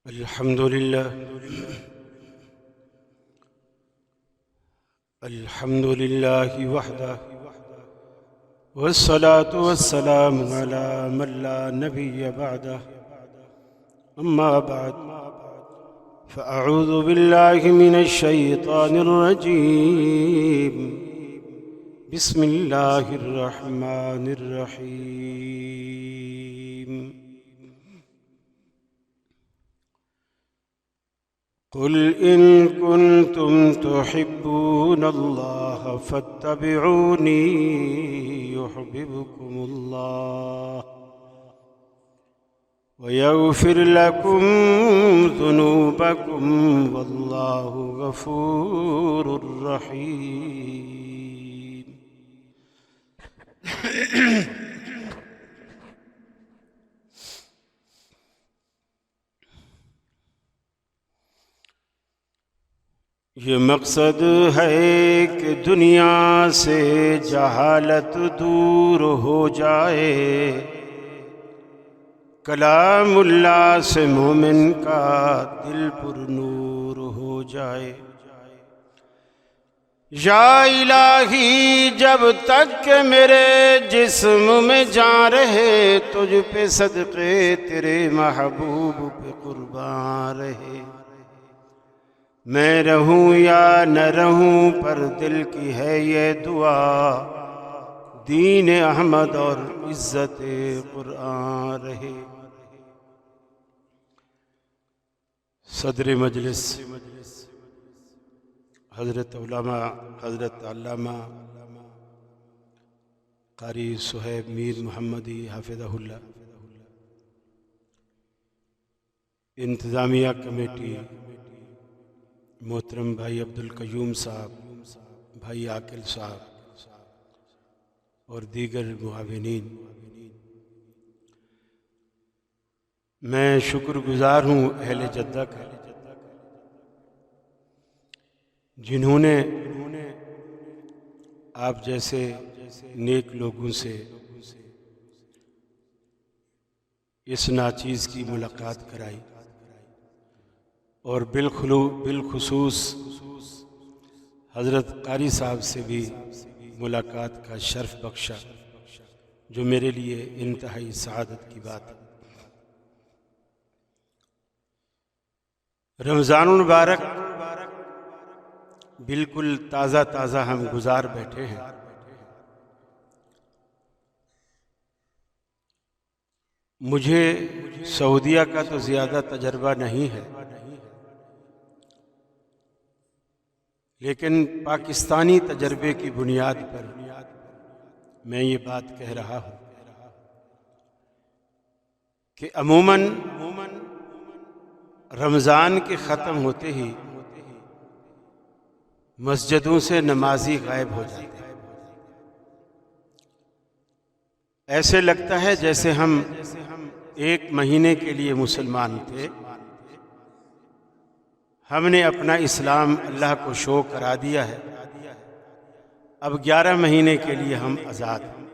الحمد لله الحمد لله وحده والصلاة والسلام على من لا نبي بعده أما بعد فأعوذ بالله من الشيطان الرجيم بسم الله الرحمن الرحيم قل إن كنتم تحبون الله فاتبعوني يحببكم الله ويغفر لكم ذنوبكم والله غفور رحيم یہ مقصد ہے کہ دنیا سے جہالت دور ہو جائے، کلام اللہ سے مومن کا دل پر نور ہو جائے۔ یا الہی جب تک کہ میرے جسم میں جان رہے، تجھ پہ صدقے تیرے محبوب پہ قربان رہے۔ میں رہوں یا نہ رہوں پر دل کی ہے یہ دعا، دین احمد اور عزت قرآن رہے۔ صدر مجلس حضرت علامہ قاری صہیب میر محمدی حافظہ اللہ، انتظامیہ کمیٹی محترم بھائی عبدالقیوم صاحب، بھائی عاقل صاحب اور دیگر معاونین، میں شکر گزار ہوں اہل جدہ کا، جنہوں نے آپ جیسے نیک لوگوں سے اس ناچیز کی ملاقات کرائی، اور بالخصوص حضرت قاری صاحب سے بھی ملاقات کا شرف بخشا، جو میرے لیے انتہائی سعادت کی بات ہے۔ رمضان المبارک بالکل تازہ ہم گزار بیٹھے ہیں۔ مجھے سعودیہ کا تو زیادہ تجربہ نہیں ہے، لیکن پاکستانی تجربے کی بنیاد پر میں یہ بات کہہ رہا ہوں کہ عموماً رمضان کے ختم ہوتے ہی مسجدوں سے نمازی غائب ہو جاتے ہیں۔ ایسے لگتا ہے جیسے ہم ایک مہینے کے لیے مسلمان تھے، ہم نے اپنا اسلام اللہ کو شو کرا دیا ہے، اب 11 مہینے کے لیے ہم آزاد ہیں۔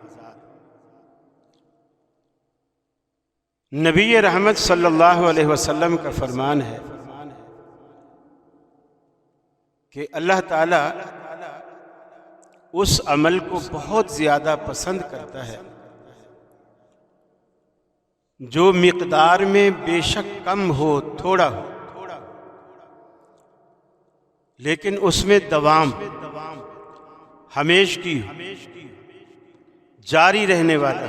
نبی رحمت صلی اللہ علیہ وسلم کا فرمان ہے کہ اللہ تعالیٰ اس عمل کو بہت زیادہ پسند کرتا ہے جو مقدار میں بے شک کم ہو، تھوڑا ہو، لیکن اس میں دوام، ہمیشگی، جاری رہنے والا۔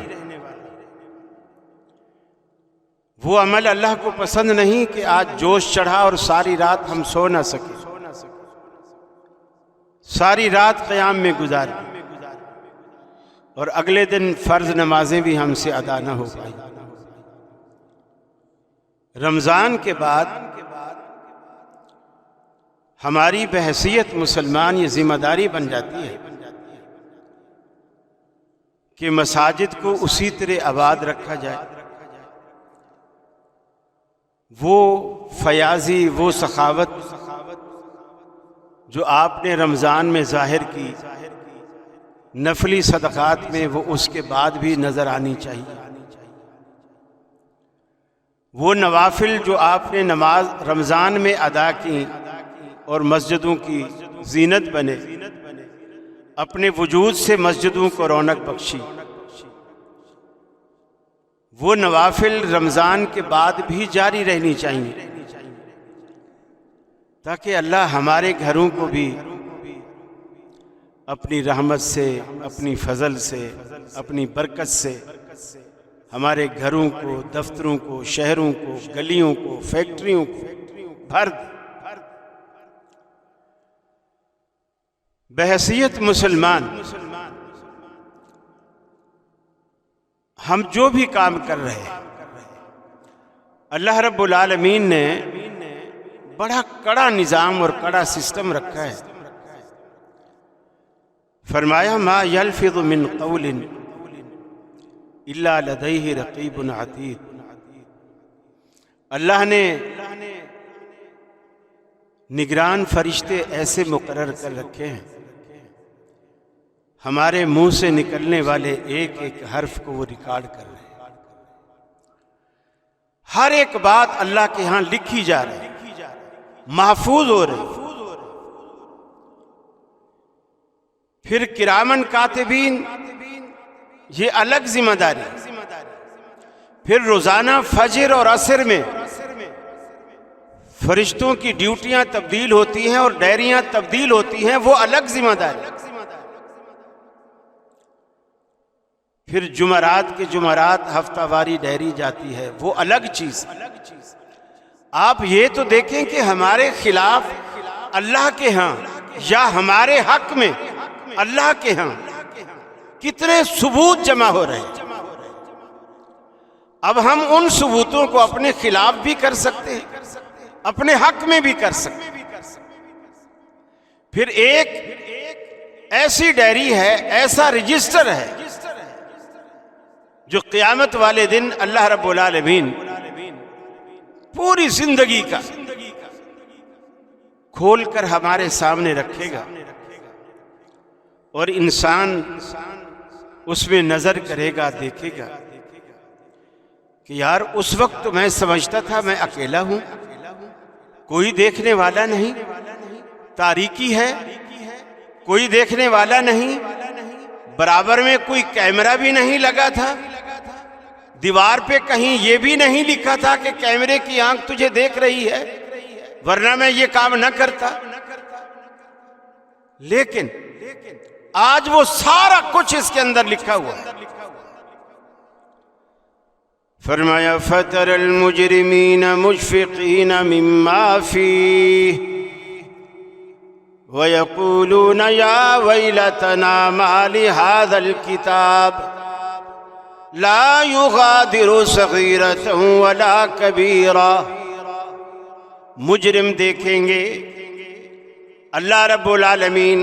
وہ عمل اللہ کو پسند نہیں کہ آج جوش چڑھا اور ساری رات ہم سو نہ سکے، ساری رات قیام میں گزاری اور اگلے دن فرض نمازیں بھی ہم سے ادا نہ ہو پائی۔ رمضان کے بعد ہماری بحیثیت مسلمان یہ ذمہ داری بن جاتی ہے کہ مساجد کو اسی طرح آباد رکھا جائے، وہ فیاضی، وہ سخاوت جو آپ نے رمضان میں ظاہر کی، نفلی صدقات میں وہ اس کے بعد بھی نظر آنی چاہیے۔ وہ نوافل جو آپ نے نماز رمضان میں ادا کی اور مسجدوں کی زینت بنے، اپنے وجود سے مسجدوں کو رونق بخشی، وہ نوافل رمضان کے بعد بھی جاری رہنی چاہیے، تاکہ اللہ ہمارے گھروں کو بھی اپنی رحمت سے، اپنی فضل سے، اپنی برکت سے ہمارے گھروں کو، دفتروں کو، شہروں کو، گلیوں کو، فیکٹریوں کو بھر دے۔ بحیثیت مسلمان ہم جو بھی کام کر رہے ہیں، اللہ رب العالمین نے بڑا کڑا نظام اور کڑا سسٹم رکھا ہے۔ فرمایا ما یلفظ من قول الا لدیہ رقیب عتید، اللہ نے نگران فرشتے ایسے مقرر کر رکھے ہیں، ہمارے منہ سے نکلنے والے ایک ایک حرف کو وہ ریکارڈ کر رہے ہیں، ہر ایک بات اللہ کے ہاں لکھی جا رہی ہے، محفوظ ہو رہی۔ پھر کرامن کاتبین، یہ الگ ذمہ داری۔ پھر روزانہ فجر اور عصر میں فرشتوں کی ڈیوٹیاں تبدیل ہوتی ہیں اور ڈائریاں تبدیل ہوتی ہیں، وہ الگ ذمہ داری۔ پھر جمعرات کے جمعرات ہفتہ واری ڈائری جاتی ہے، وہ الگ چیز۔ آپ یہ تو دیکھیں کہ ہمارے خلاف اللہ کے ہاں یا ہمارے حق میں اللہ کے ہاں کتنے ثبوت جمع ہو رہے ہیں۔ اب ہم ان ثبوتوں کو اپنے خلاف بھی کر سکتے ہیں، اپنے حق میں بھی کر سکتے ہیں۔ پھر ایک ایسی ڈائری ہے، ایسا رجسٹر ہے جو قیامت والے دن اللہ رب العالمین پوری زندگی کا کھول کر ہمارے سامنے رکھے گا، اور انسان اس میں نظر کرے گا، دیکھے گا کہ یار اس وقت تو میں سمجھتا تھا میں اکیلا ہوں، کوئی دیکھنے والا نہیں، تاریکی ہے، کوئی دیکھنے والا نہیں، برابر میں کوئی کیمرہ بھی نہیں لگا تھا، دیوار پہ کہیں یہ بھی نہیں لکھا تھا کہ کیمرے کی آنکھ تجھے دیکھ رہی ہے، ورنہ میں یہ کام نہ کرتا۔ لیکن آج وہ سارا کچھ اس کے اندر لکھا ہوا ہے۔ فرمایا فَتَرَى الْمُجْرِمِينَ مُشْفِقِينَ مِمَّا فِيهِ وَيَقُولُونَ يَا وَيْلَتَنَا مَا لِهَذَا الْكِتَابِ لا يغادر صغيرة ولا كبيرة۔ مجرم دیکھیں گے اللہ رب العالمین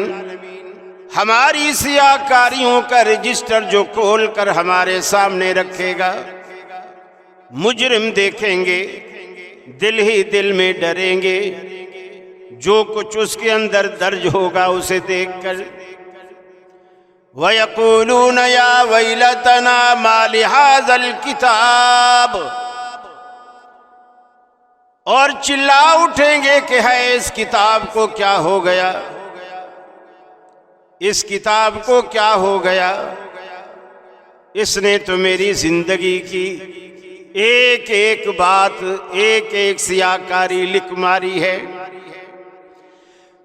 ہماری سیاکاریوں کا رجسٹر جو کھول کر ہمارے سامنے رکھے گا، مجرم دیکھیں گے، دل ہی دل میں ڈریں گے، جو کچھ اس کے اندر درج ہوگا اسے دیکھ کر۔ وَيَقُولُونَ يَا وَيْلَتَنَا مَا لِهَذَا الْكِتَابِ، اور چلا اٹھیں گے کہ ہے اس کتاب کو کیا ہو گیا، اس کتاب کو کیا ہو گیا، اس نے تو میری زندگی کی ایک ایک بات، ایک ایک سیاکاری لکھ ماری ہے۔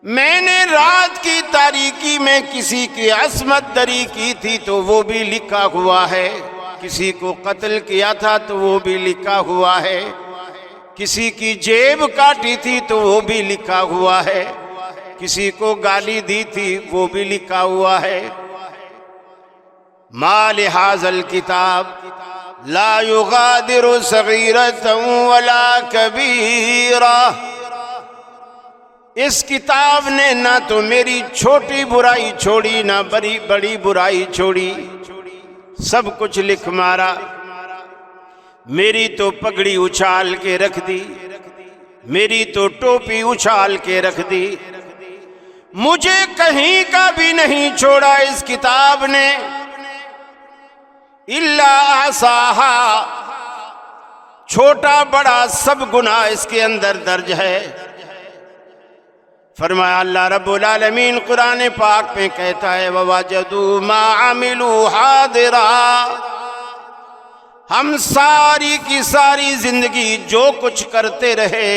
میں نے رات کی تاریکی میں کسی کی عصمت دری کی تھی تو وہ بھی لکھا ہوا ہے، کسی کو قتل کیا تھا تو وہ بھی لکھا ہوا ہے، کسی کی جیب کاٹی تھی تو وہ بھی لکھا ہوا ہے، کسی کو گالی دی تھی وہ بھی لکھا ہوا ہے۔ ما لہذا الکتاب لا یغادر صغیرۃ ولا کبیرہ، اس کتاب نے نہ تو میری چھوٹی برائی چھوڑی نہ بڑی برائی چھوڑی، سب کچھ لکھ مارا۔ میری تو پگڑی اچھال کے رکھ دی، میری تو ٹوپی اچھال کے رکھ دی، مجھے کہیں کا بھی نہیں چھوڑا اس کتاب نے۔ الا احصاها، چھوٹا بڑا سب گناہ اس کے اندر درج ہے۔ فرمایا اللہ رب العالمین قرآن پاک میں کہتا ہے وَوَجَدُوا مَا عَمِلُوا حَاضِرًا، ہم ساری کی ساری زندگی جو کچھ کرتے رہے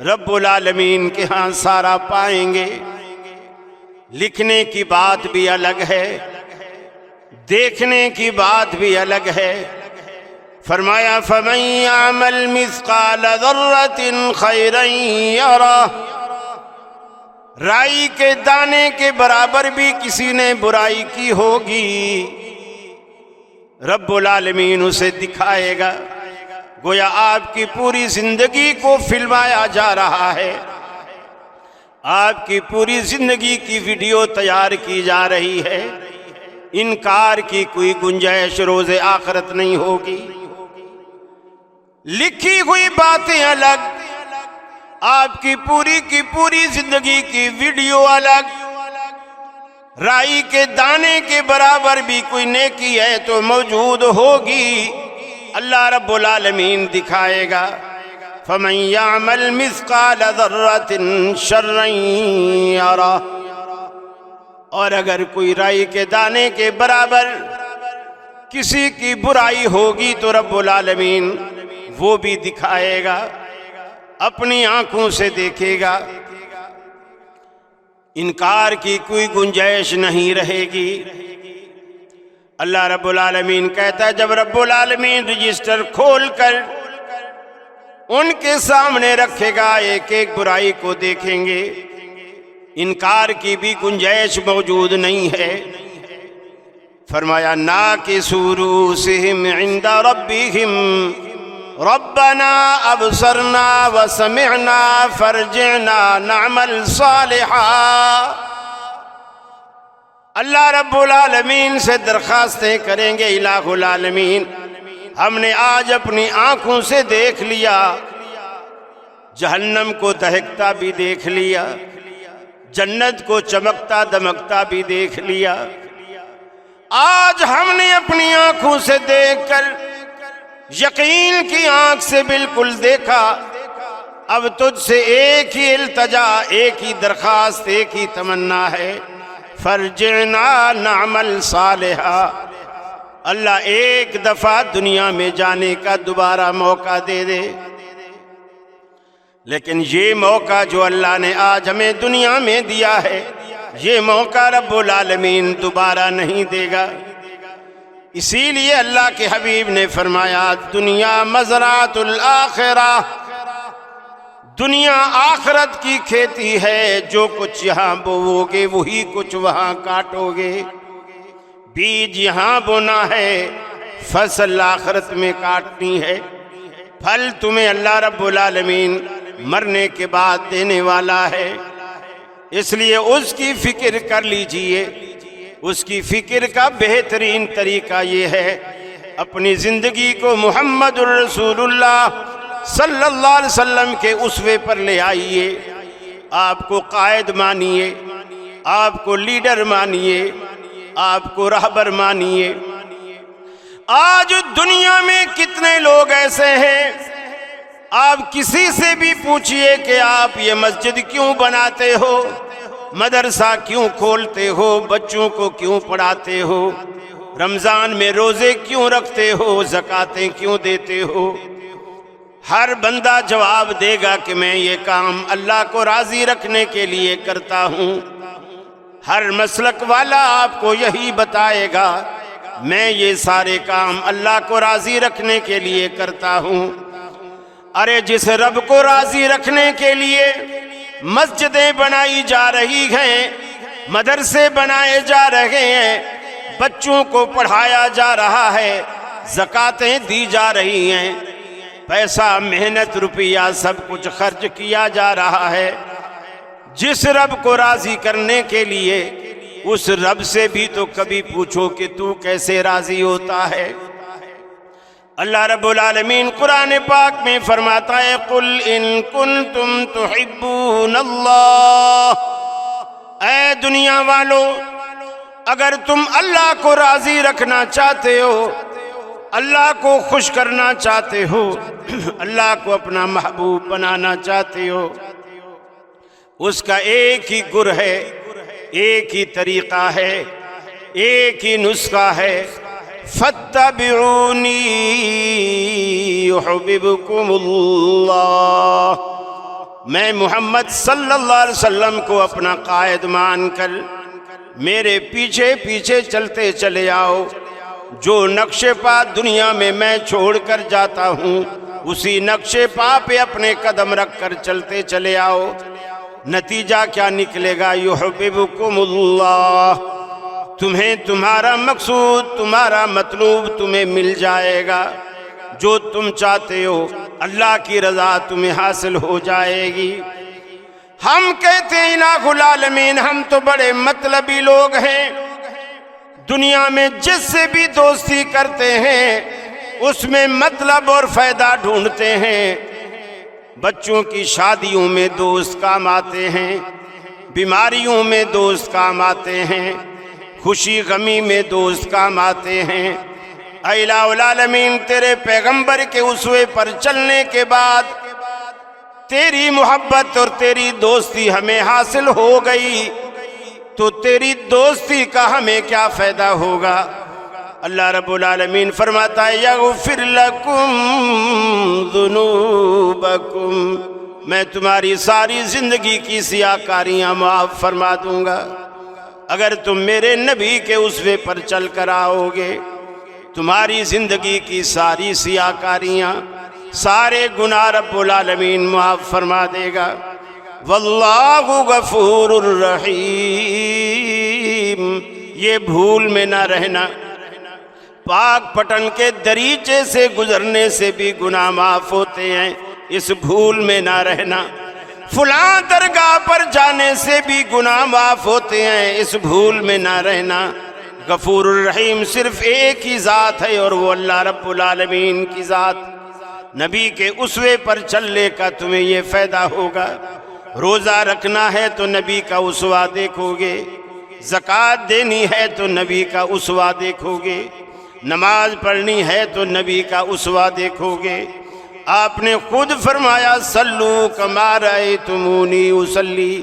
رب العالمین کے ہاں سارا پائیں گے۔ لکھنے کی بات بھی الگ ہے، دیکھنے کی بات بھی الگ ہے۔ فرمایا فَمَن يَعْمَلْ مِثْقَالَ ذَرَّةٍ خَيْرًا يَرَهُ، رائی کے دانے کے برابر بھی کسی نے برائی کی ہوگی رب العالمین اسے دکھائے گا۔ گویا آپ کی پوری زندگی کو فلمایا جا رہا ہے، آپ کی پوری زندگی کی ویڈیو تیار کی جا رہی ہے۔ انکار کی کوئی گنجائش روز آخرت نہیں ہوگی۔ لکھی ہوئی باتیں الگ، آپ کی پوری زندگی کی ویڈیو الگ۔ رائی کے دانے کے برابر بھی کوئی نیکی ہے تو موجود ہوگی، اللہ رب العالمین دکھائے گا۔ فَمَن يَعْمَلْ مِثْقَالَ ذَرَّةٍ شَرًّا يَرَهُ، اور اگر کوئی رائی کے دانے کے برابر کسی کی برائی ہوگی تو رب العالمین وہ بھی دکھائے گا، اپنی آنکھوں سے دیکھے گا۔ انکار کی کوئی گنجائش نہیں رہے گی۔ اللہ رب العالمین کہتا ہے جب رب العالمین رجسٹر کھول کر ان کے سامنے رکھے گا، ایک ایک برائی کو دیکھیں گے، انکار کی بھی گنجائش موجود نہیں ہے۔ فرمایا ناکسوا رؤوسہم عند ربہم ربنا ابصرنا وسمعنا فارجعنا نعمل صالحا۔ اللہ رب العالمین سے درخواستیں کریں گے الہ العالمین ہم نے آج اپنی آنکھوں سے دیکھ لیا، جہنم کو دہکتا بھی دیکھ لیا، جنت کو چمکتا دمکتا بھی دیکھ لیا۔ آج ہم نے اپنی آنکھوں سے دیکھ کر یقین کی آنکھ سے بالکل دیکھا، اب تجھ سے ایک ہی التجا، ایک ہی درخواست، ایک ہی تمنا ہے، فرجعنا نعمل صالحا۔ اللہ ایک دفعہ دنیا میں جانے کا دوبارہ موقع دے دے، لیکن یہ موقع جو اللہ نے آج ہمیں دنیا میں دیا ہے، یہ موقع رب العالمین دوبارہ نہیں دے گا۔ اسی لیے اللہ کے حبیب نے فرمایا دنیا مزرعۃ الآخرہ، دنیا آخرت کی کھیتی ہے، جو کچھ یہاں بوؤ گے وہی کچھ وہاں کاٹو گے۔ بیج یہاں بونا ہے، فصل آخرت میں کاٹنی ہے، پھل تمہیں اللہ رب العالمین مرنے کے بعد دینے والا ہے۔ اس لیے اس کی فکر کر لیجئے۔ اس کی فکر کا بہترین طریقہ یہ ہے اپنی زندگی کو محمد الرسول اللہ صلی اللہ علیہ وسلم کے اسوے پر لے آئیے، آپ کو قائد مانیے، آپ کو لیڈر مانیے، آپ کو رہبر مانیے۔ آج دنیا میں کتنے لوگ ایسے ہیں، آپ کسی سے بھی پوچھئے کہ آپ یہ مسجد کیوں بناتے ہو، مدرسہ کیوں کھولتے ہو، بچوں کو کیوں پڑھاتے ہو، رمضان میں روزے کیوں رکھتے ہو، زکاتیں کیوں دیتے ہو، ہر بندہ جواب دے گا کہ میں یہ کام اللہ کو راضی رکھنے کے لیے کرتا ہوں۔ ہر مسلک والا آپ کو یہی بتائے گا میں یہ سارے کام اللہ کو راضی رکھنے کے لیے کرتا ہوں۔ ارے جس رب کو راضی رکھنے کے لیے مسجدیں بنائی جا رہی ہیں، مدرسے بنائے جا رہے ہیں، بچوں کو پڑھایا جا رہا ہے، زکاتیں دی جا رہی ہیں، پیسہ محنت روپیہ سب کچھ خرچ کیا جا رہا ہے، جس رب کو راضی کرنے کے لیے اس رب سے بھی تو کبھی پوچھو کہ تو کیسے راضی ہوتا ہے۔ اللہ رب العالمین قرآن پاک میں فرماتا ہے قُلْ إِن كُنْتُمْ تُحِبُّونَ اللَّهَ، اے دنیا والو اگر تم اللہ کو راضی رکھنا چاہتے ہو اللہ کو خوش کرنا چاہتے ہو، اللہ کو اپنا محبوب بنانا چاہتے ہو، اس کا ایک ہی گر ہے، ایک ہی طریقہ ہے، ایک ہی نسخہ ہے، فاتبعونی یحببکم اللہ۔ میں محمد صلی اللہ علیہ وسلم کو اپنا قائد مان کر میرے پیچھے پیچھے چلتے چلے آؤ۔ جو نقش پا دنیا میں چھوڑ کر جاتا ہوں، اسی نقش پا پہ اپنے قدم رکھ کر چلتے چلے آؤ۔ نتیجہ کیا نکلے گا؟ یحببکم اللہ، تمہیں تمہارا مقصود، تمہارا مطلوب تمہیں مل جائے گا، جو تم چاہتے ہو اللہ کی رضا تمہیں حاصل ہو جائے گی۔ ہم کہتے ہیں الہ العالمین ہم تو بڑے مطلبی لوگ ہیں، دنیا میں جس سے بھی دوستی کرتے ہیں اس میں مطلب اور فائدہ ڈھونڈتے ہیں۔ بچوں کی شادیوں میں دوست کام آتے ہیں، بیماریوں میں دوست کام آتے ہیں، خوشی غمی میں دوست کام آتے ہیں۔ اے الہ العالمین تیرے پیغمبر کے اسوے پر چلنے کے بعد تیری محبت اور تیری دوستی ہمیں حاصل ہو گئی، تو تیری دوستی کا ہمیں کیا فائدہ ہوگا؟ اللہ رب العالمین فرماتا ہے یغفر لکم ذنوبکم، میں تمہاری ساری زندگی کی سیاہکاریاں معاف فرما دوں گا اگر تم میرے نبی کے اسوے پر چل کر آؤ گے۔ تمہاری زندگی کی ساری سیاہکاریاں، سارے گناہ رب العالمین معاف فرما دے گا۔ واللہ غفور الرحیم، یہ بھول میں نہ رہنا، پاک پٹن کے دریچے سے گزرنے سے بھی گناہ معاف ہوتے ہیں، اس بھول میں نہ رہنا۔ فلاں درگاہ پر جانے سے بھی گناہ معاف ہوتے ہیں، اس بھول میں نہ رہنا۔ غفور الرحیم صرف ایک ہی ذات ہے اور وہ اللہ رب العالمین کی ذات۔ نبی کے اسوے پر چلنے کا تمہیں یہ فائدہ ہوگا۔ روزہ رکھنا ہے تو نبی کا اسوا دیکھو گے، زکوٰۃ دینی ہے تو نبی کا اسوا دیکھو گے، نماز پڑھنی ہے تو نبی کا اسوا دیکھو گے۔ آپ نے خود فرمایا صلو کما رأیتمونی اصلی،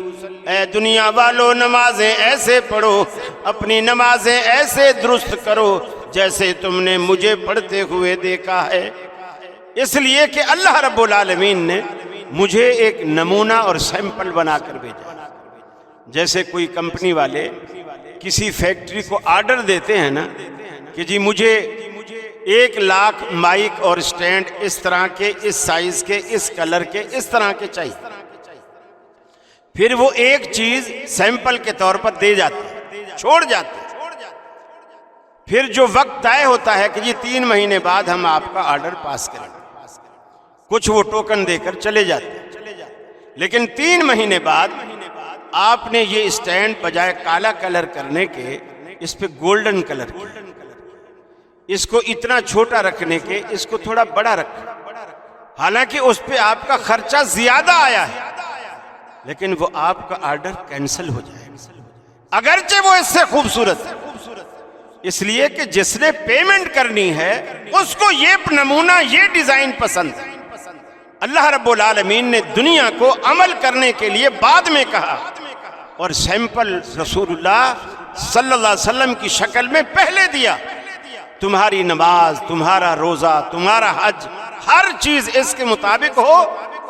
اے دنیا والو نمازیں ایسے پڑھو، اپنی نمازیں ایسے درست کرو جیسے تم نے مجھے پڑھتے ہوئے دیکھا ہے۔ اس لیے کہ اللہ رب العالمین نے مجھے ایک نمونہ اور سیمپل بنا کر بھیجا۔ جیسے کوئی کمپنی والے کسی فیکٹری کو آرڈر دیتے ہیں نا کہ جی مجھے 1,00,000 مائک اور سٹینڈ اس طرح کے، اس سائز کے، اس کلر کے، اس طرح کے چاہیے، پھر وہ ایک چیز سیمپل کے طور پر دے جاتے ہیں، چھوڑ جاتے ہیں۔ پھر جو وقت طے ہوتا ہے کہ جی 3 مہینے بعد ہم آپ کا آرڈر پاس کریں گے، کچھ وہ ٹوکن دے کر چلے جاتے ہیں، لیکن 3 مہینے بعد آپ نے یہ سٹینڈ بجائے کالا کلر کرنے کے اس پہ گولڈن کلر کیا، اس کو اتنا چھوٹا رکھنے کے اس کو تھوڑا بڑا رکھا، حالانکہ اس پہ آپ کا خرچہ زیادہ آیا ہے، لیکن وہ آپ کا آرڈر کینسل ہو جائے گا اگرچہ وہ اس سے خوبصورت ہے، اس لیے کہ جس نے پیمنٹ کرنی ہے اس کو یہ نمونہ، یہ ڈیزائن پسند ہے۔ اللہ رب العالمین نے دنیا کو عمل کرنے کے لیے بعد میں کہا، اور سیمپل رسول اللہ صلی اللہ علیہ وسلم کی شکل میں پہلے دیا۔ تمہاری نماز، تمہارا روزہ، تمہارا حج، ہر چیز اس کے مطابق ہو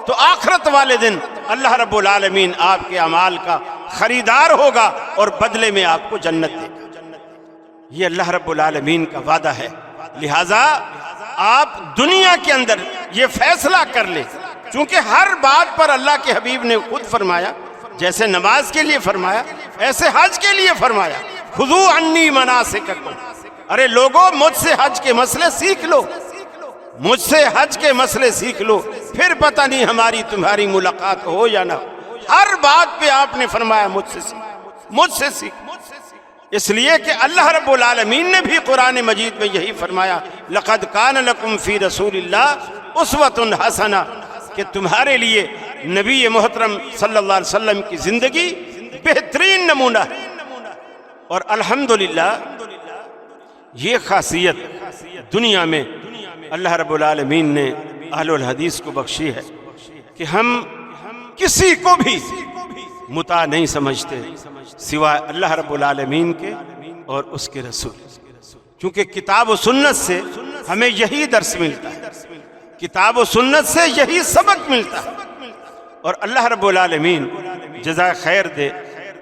تو آخرت والے دن اللہ رب العالمین آپ کے اعمال کا خریدار ہوگا اور بدلے میں آپ کو جنت دے گا۔ یہ اللہ رب العالمین کا وعدہ ہے۔ لہٰذا آپ دنیا کے اندر یہ فیصلہ کر لیں، چونکہ ہر بات پر اللہ کے حبیب نے خود فرمایا، جیسے نماز کے لیے فرمایا ایسے حج کے لیے فرمایا، خذوا عنی مناسککم، ارے لوگوں مجھ سے حج کے مسئلے سیکھ لو، مجھ سے حج کے مسئلے سیکھ لو، پھر پتہ نہیں ہماری تمہاری ملاقات ہو یا نہ ہو۔ ہر بات پہ آپ نے فرمایا مجھ سے سیکھ۔ اس لیے کہ اللہ رب العالمین نے بھی قرآن مجید میں یہی فرمایا، لقد کان لکم فی رسول اللہ اسوۃ حسنہ، کہ تمہارے لیے نبی محترم صلی اللہ علیہ وسلم کی زندگی بہترین نمونہ ہے۔ اور الحمدللہ یہ خاصیت دنیا میں اللہ رب العالمین نے اہل الحدیث کو بخشی ہے کہ ہم کسی کو بھی مطاع نہیں سمجھتے سوائے اللہ رب العالمین کے اور اس کے رسول، کیونکہ کتاب و سنت سے ہمیں یہی درس ملتا ہے، کتاب و سنت سے یہی سبق ملتا ہے۔ اور اللہ رب العالمین جزائے خیر دے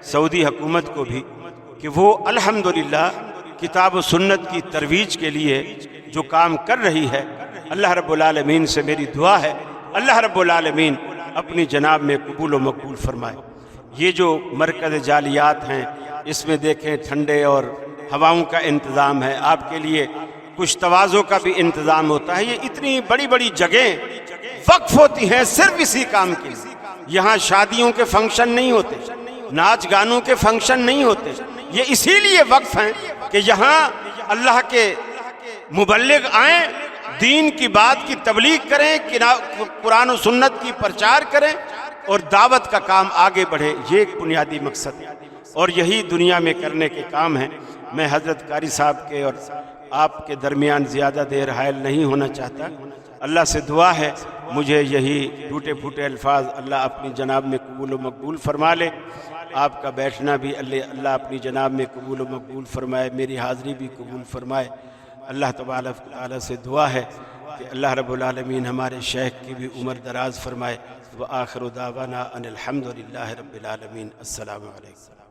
سعودی حکومت کو بھی کہ وہ الحمدللہ کتاب و سنت کی ترویج کے لیے جو کام کر رہی ہے، اللہ رب العالمین سے میری دعا ہے اللہ رب العالمین اپنی جناب میں قبول و مقبول فرمائے۔ یہ جو مرکز جالیات ہیں، اس میں دیکھیں ٹھنڈے اور ہواؤں کا انتظام ہے، آپ کے لیے کچھ تواضع کا بھی انتظام ہوتا ہے۔ یہ اتنی بڑی بڑی جگہیں وقف ہوتی ہیں صرف اسی کام کے لیے۔ یہاں شادیوں کے فنکشن نہیں ہوتے، ناچ گانوں کے فنکشن نہیں ہوتے، یہ اسی لیے وقف ہیں کہ یہاں اللہ کے مبلغ آئیں، دین کی بات کی تبلیغ کریں، قرآن و سنت کی پرچار کریں اور دعوت کا کام آگے بڑھے۔ یہ ایک بنیادی مقصد ہے اور یہی دنیا میں کرنے کے کام ہیں۔ میں حضرت قاری صاحب کے اور آپ کے درمیان زیادہ دیر حائل نہیں ہونا چاہتا۔ اللہ سے دعا ہے مجھے یہی ٹوٹے پھوٹے الفاظ اللہ اپنی جناب میں قبول و مقبول فرما لے، آپ کا بیٹھنا بھی اللہ اپنی جناب میں قبول و مقبول فرمائے، میری حاضری بھی قبول فرمائے۔ اللہ تبارک و تعالیٰ سے دعا ہے کہ اللہ رب العالمین ہمارے شیخ کی بھی عمر دراز فرمائے۔ وآخر دعوانا ان الحمد للہ رب العالمین۔ السلام علیکم۔